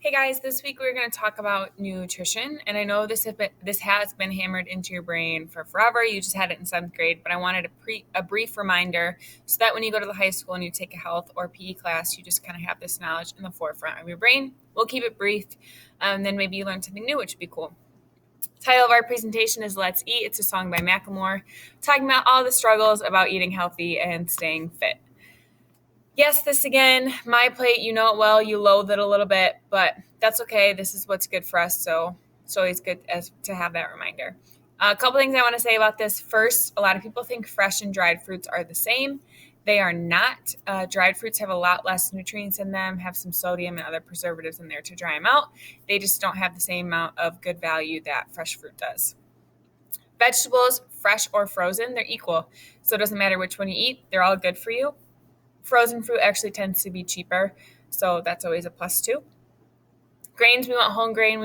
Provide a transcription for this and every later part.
Hey guys, this week we're going to talk about nutrition, and I know this has been hammered into your brain for forever. You just had it in seventh grade, but I wanted a brief reminder so that when you go to the high school and you take a health or PE class, you just kind of have this knowledge in the forefront of your brain. We'll keep it brief, and then maybe you learn something new, which would be cool. Title of our presentation is Let's Eat. It's a song by Macklemore talking about all the struggles about eating healthy and staying fit. Yes, this again, my plate, you know it well, you loathe it a little bit, but that's okay. This is what's good for us, so it's always good to have that reminder. A couple things I want to say about this. First, a lot of people think fresh and dried fruits are the same. They are not. Dried fruits have a lot less nutrients in them, have some sodium and other preservatives in there to dry them out. They just don't have the same amount of good value that fresh fruit does. Vegetables, fresh or frozen, they're equal. So it doesn't matter which one you eat, they're all good for you. Frozen fruit actually tends to be cheaper, so that's always a plus too. Grains, we want whole grain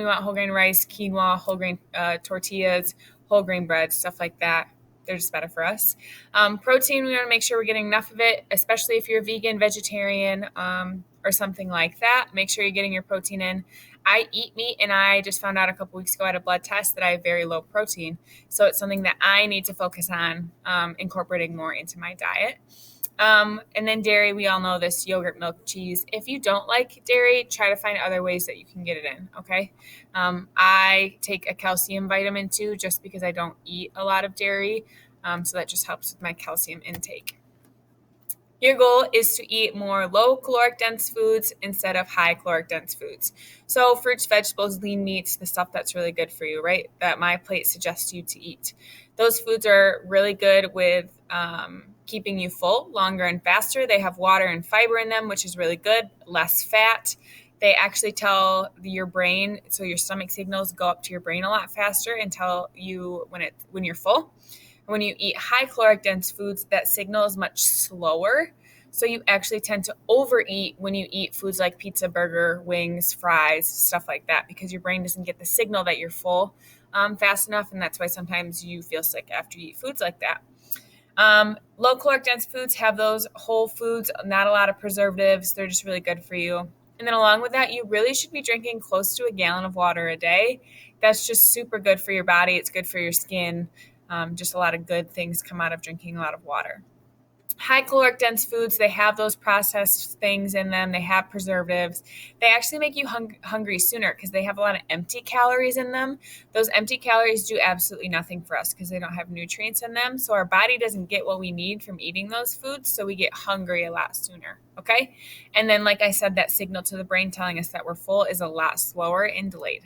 rice, quinoa, whole grain tortillas, whole grain bread, stuff like that. They're just better for us. Protein, we want to make sure we're getting enough of it, especially if you're vegan, vegetarian, or something like that. Make sure you're getting your protein in. I eat meat, and I just found out a couple weeks ago at a blood test that I have very low protein. So it's something that I need to focus on incorporating more into my diet. And then dairy, we all know this: yogurt, milk, cheese. If you don't like dairy, try to find other ways that you can get it in, okay? I take a calcium vitamin too, just because I don't eat a lot of dairy. So that just helps with my calcium intake. Your goal is to eat more low caloric dense foods instead of high caloric dense foods. So fruits, vegetables, lean meats, the stuff that's really good for you, right? That my plate suggests you to eat. Those foods are really good with keeping you full longer and faster. They have water and fiber in them, which is really good. Less fat. They actually tell your brain, so your stomach signals go up to your brain a lot faster and tell you when you're full. When you eat high caloric dense foods, that signal is much slower. So you actually tend to overeat when you eat foods like pizza, burger, wings, fries, stuff like that, because your brain doesn't get the signal that you're full fast enough. And that's why sometimes you feel sick after you eat foods like that. Low caloric dense foods have those whole foods, not a lot of preservatives. They're just really good for you. And then along with that, you really should be drinking close to a gallon of water a day. That's just super good for your body. It's good for your skin. Just a lot of good things come out of drinking a lot of water. High caloric dense foods, they have those processed things in them. They have preservatives. They actually make you hungry sooner because they have a lot of empty calories in them. Those empty calories do absolutely nothing for us because they don't have nutrients in them. So our body doesn't get what we need from eating those foods. So we get hungry a lot sooner. Okay. And then, like I said, that signal to the brain telling us that we're full is a lot slower and delayed.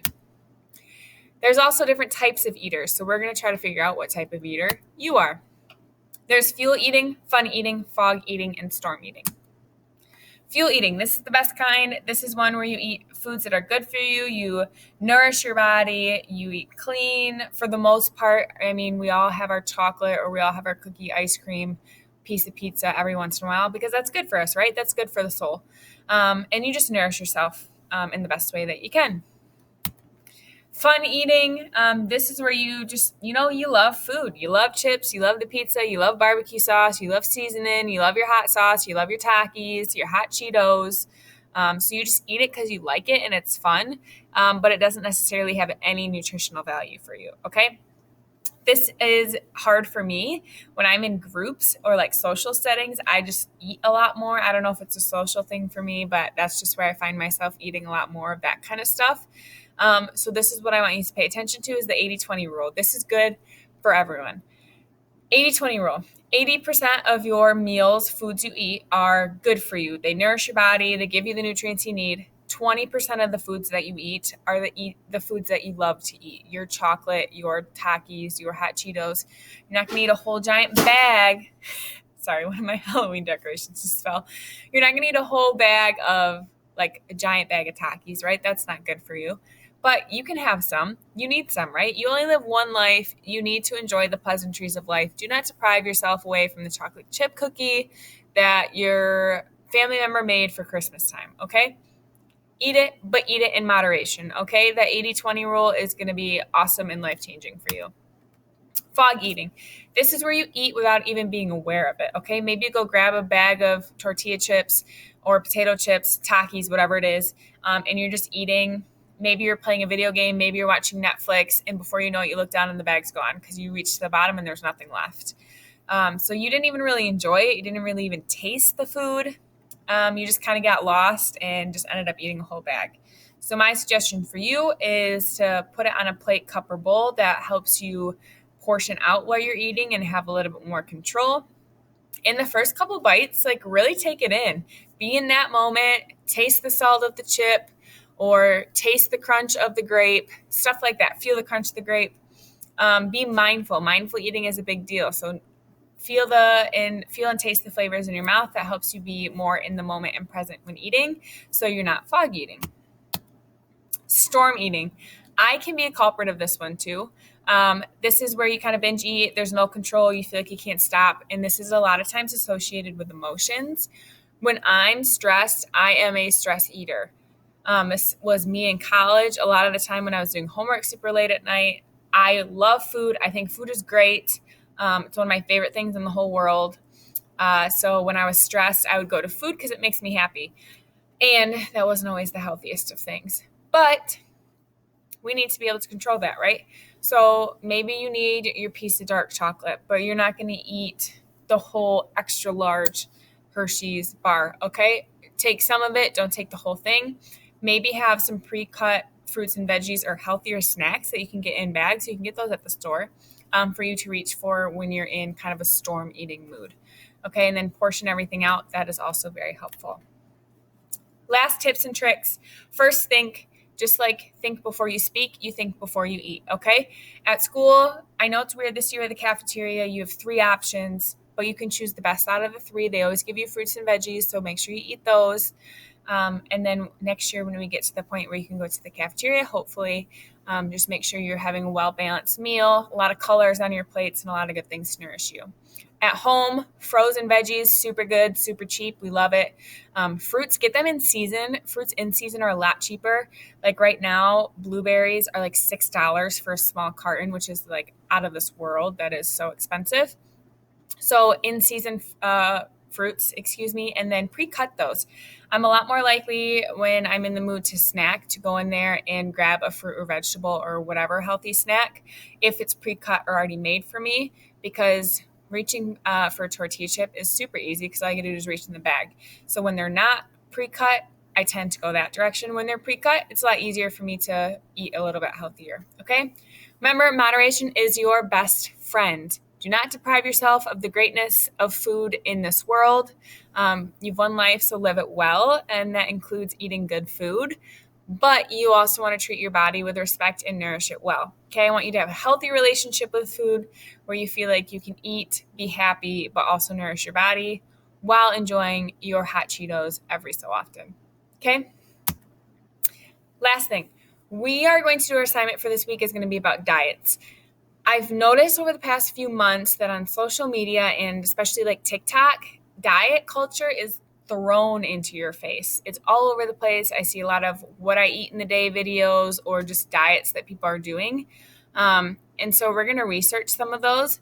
There's also different types of eaters. So we're going to try to figure out what type of eater you are. There's fuel eating, fun eating, fog eating, and storm eating. Fuel eating, this is the best kind. This is one where you eat foods that are good for you. You nourish your body. You eat clean for the most part. I mean, we all have our chocolate or we all have our cookie, ice cream, piece of pizza every once in a while because that's good for us, right? That's good for the soul. And you just nourish yourself in the best way that you can. Fun eating. This is where you just, you love food. You love chips. You love the pizza. You love barbecue sauce. You love seasoning. You love your hot sauce. You love your Takis, your hot Cheetos. So you just eat it because you like it and it's fun, but it doesn't necessarily have any nutritional value for you. Okay. This is hard for me when I'm in groups or like social settings. I just eat a lot more. I don't know if it's a social thing for me, but that's just where I find myself eating a lot more of that kind of stuff. So this is what I want you to pay attention to is the 80-20 rule. This is good for everyone. 80-20 rule. 80% of your meals, foods you eat, are good for you. They nourish your body. They give you the nutrients you need. 20% of the foods that you eat are the foods that you love to eat. Your chocolate, your Takis, your hot Cheetos. You're not going to eat a whole giant bag. Sorry, one of my Halloween decorations just fell. You're not going to eat a whole bag of, like a giant bag of Takis, right? That's not good for you. But you can have some. You need some, right? You only live one life. You need to enjoy the pleasantries of life. Do not deprive yourself away from the chocolate chip cookie that your family member made for Christmas time, okay? Eat it, but eat it in moderation, okay? That 80-20 rule is going to be awesome and life-changing for you. Fog eating. This is where you eat without even being aware of it, okay? Maybe you go grab a bag of tortilla chips or potato chips, Takis, whatever it is, and you're just eating. Maybe you're playing a video game, maybe you're watching Netflix, and before you know it, you look down and the bag's gone because you reached the bottom and there's nothing left. So you didn't even really enjoy it. You didn't really even taste the food. You just kind of got lost and just ended up eating a whole bag. So my suggestion for you is to put it on a plate, cup, or bowl that helps you portion out what you're eating and have a little bit more control. In the first couple bites, like really take it in. Be in that moment, taste the salt of the chip or taste the crunch of the grape, stuff like that. Feel the crunch of the grape. Be mindful. Mindful eating is a big deal. So feel and taste the flavors in your mouth. That helps you be more in the moment and present when eating, so you're not fog eating. Storm eating. I can be a culprit of this one too. This is where you kind of binge eat. There's no control. You feel like you can't stop. And this is a lot of times associated with emotions. When I'm stressed, I am a stress eater. This was me in college. A lot of the time when I was doing homework super late at night. I love food. I think food is great. It's one of my favorite things in the whole world. So when I was stressed, I would go to food because it makes me happy. And that wasn't always the healthiest of things. But we need to be able to control that, right? So maybe you need your piece of dark chocolate, but you're not going to eat the whole extra large Hershey's bar, okay? Take some of it. Don't take the whole thing. Maybe have some pre-cut fruits and veggies or healthier snacks that you can get in bags. You can get those at the store for you to reach for when you're in kind of a storm eating mood. Okay, and then portion everything out. That is also very helpful. Last tips and tricks. First, think. Just like think before you speak, you think before you eat, okay? At school, I know it's weird this year at the cafeteria, you have 3 options, but you can choose the best out of the 3. They always give you fruits and veggies, so make sure you eat those. And then next year when we get to the point where you can go to the cafeteria, hopefully, just make sure you're having a well-balanced meal, a lot of colors on your plates, and a lot of good things to nourish you. At home, frozen veggies, super good, super cheap. We love it. Fruits, get them in season. Fruits in season are a lot cheaper. Like right now, blueberries are like $6 for a small carton, which is like out of this world. That is so expensive. So in season fruits, and then pre-cut those. I'm a lot more likely when I'm in the mood to snack to go in there and grab a fruit or vegetable or whatever healthy snack if it's pre-cut or already made for me, because reaching for a tortilla chip is super easy because all I got to do is reach in the bag. So when they're not pre-cut, I tend to go that direction. When they're pre-cut, it's a lot easier for me to eat a little bit healthier, okay? Remember, moderation is your best friend. Do not deprive yourself of the greatness of food in this world. You've one life, so live it well, and that includes eating good food. But you also want to treat your body with respect and nourish it well. Okay, I want you to have a healthy relationship with food where you feel like you can eat, be happy, but also nourish your body while enjoying your hot Cheetos every so often. Okay? Last thing, we are going to do our assignment for this week is going to be about diets. I've noticed over the past few months that on social media and especially like TikTok, diet culture is thrown into your face. It's all over the place. I see a lot of what I eat in the day videos or just diets that people are doing. And so we're going to research some of those.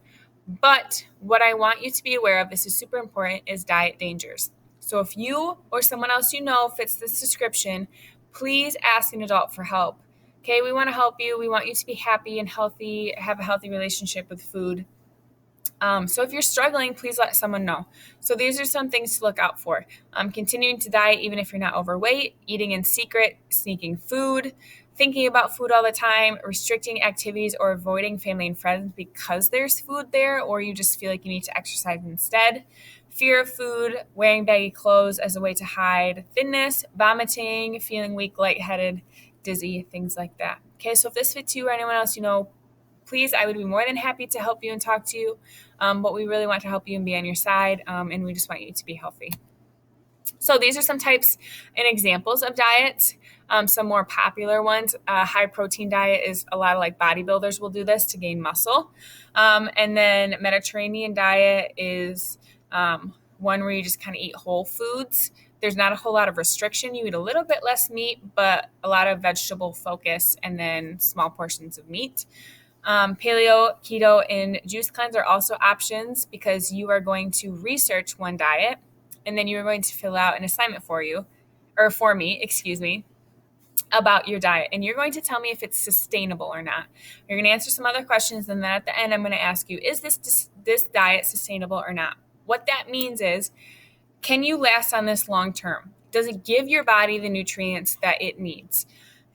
But what I want you to be aware of, this is super important, is diet dangers. So if you or someone else you know fits this description, please ask an adult for help. Okay, we want to help you. We want you to be happy and healthy, have a healthy relationship with food. So if you're struggling, please let someone know. So these are some things to look out for. Continuing to diet even if you're not overweight, eating in secret, sneaking food, thinking about food all the time, restricting activities or avoiding family and friends because there's food there, or you just feel like you need to exercise instead. Fear of food, wearing baggy clothes as a way to hide thinness, vomiting, feeling weak, lightheaded, dizzy, things like that. Okay, so if this fits you or anyone else you know, please, I would be more than happy to help you and talk to you. But we really want to help you and be on your side, and we just want you to be healthy. So these are some types and examples of diets. Some more popular ones. High protein diet is a lot of like bodybuilders will do this to gain muscle. And then Mediterranean diet is one where you just kind of eat whole foods. There's not a whole lot of restriction. You eat a little bit less meat, but a lot of vegetable focus and then small portions of meat. Paleo, keto, and juice cleanse are also options because you are going to research one diet. and then you're going to fill out an assignment for me, about your diet. And you're going to tell me if it's sustainable or not. You're going to answer some other questions, and then at the end, I'm going to ask you, is this diet sustainable or not? What that means is, can you last on this long term? Does it give your body the nutrients that it needs?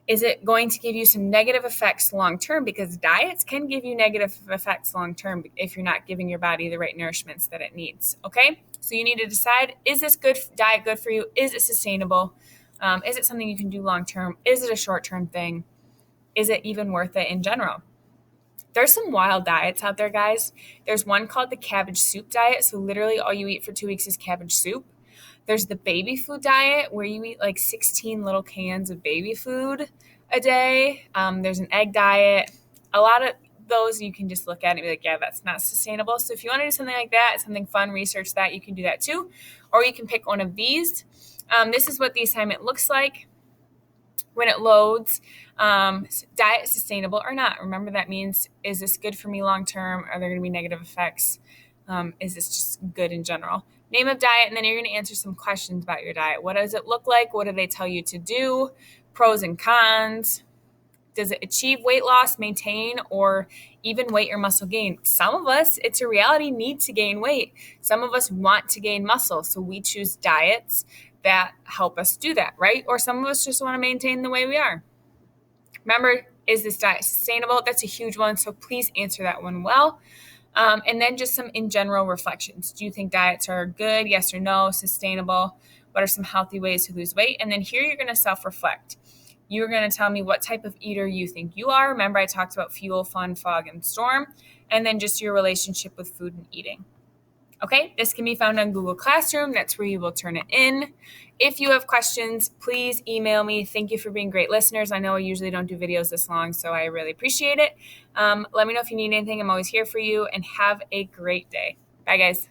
Is it going to give you some negative effects long term? Because diets can give you negative effects long term if you're not giving your body the right nourishments that it needs. Okay, so you need to decide: is this diet good for you? Is it sustainable? Is it something you can do long term? Is it a short term thing? Is it even worth it in general? There's some wild diets out there, guys. There's one called the cabbage soup diet. So literally all you eat for 2 weeks is cabbage soup. There's the baby food diet where you eat like 16 little cans of baby food a day. There's an egg diet. A lot of those you can just look at and be like, yeah, that's not sustainable. So if you want to do something like that, something fun, research that, you can do that too. Or you can pick one of these. This is what the assignment looks like when it loads. Diet sustainable or not? Remember, that means, is this good for me long term? Are there going to be negative effects? Is this just good in general? Name of diet, and then you're going to answer some questions about your diet. What does it look like? What do they tell you to do? Pros and cons. Does it achieve weight loss, maintain, or even weight or muscle gain? Some of us, it's a reality, need to gain weight. Some of us want to gain muscle, so we choose diets that help us do that, right? Or some of us just want to maintain the way we are. Remember, is this diet sustainable? That's a huge one, so please answer that one well. And then just some in general reflections. Do you think diets are good? Yes or no? Sustainable? What are some healthy ways to lose weight? And then here you're going to self-reflect. You're going to tell me what type of eater you think you are. Remember, I talked about fuel, fun, fog, and storm. And then just your relationship with food and eating. Okay, this can be found on Google Classroom. That's where you will turn it in. If you have questions, please email me. Thank you for being great listeners. I know I usually don't do videos this long, so I really appreciate it. Let me know if you need anything. I'm always here for you, and have a great day. Bye, guys.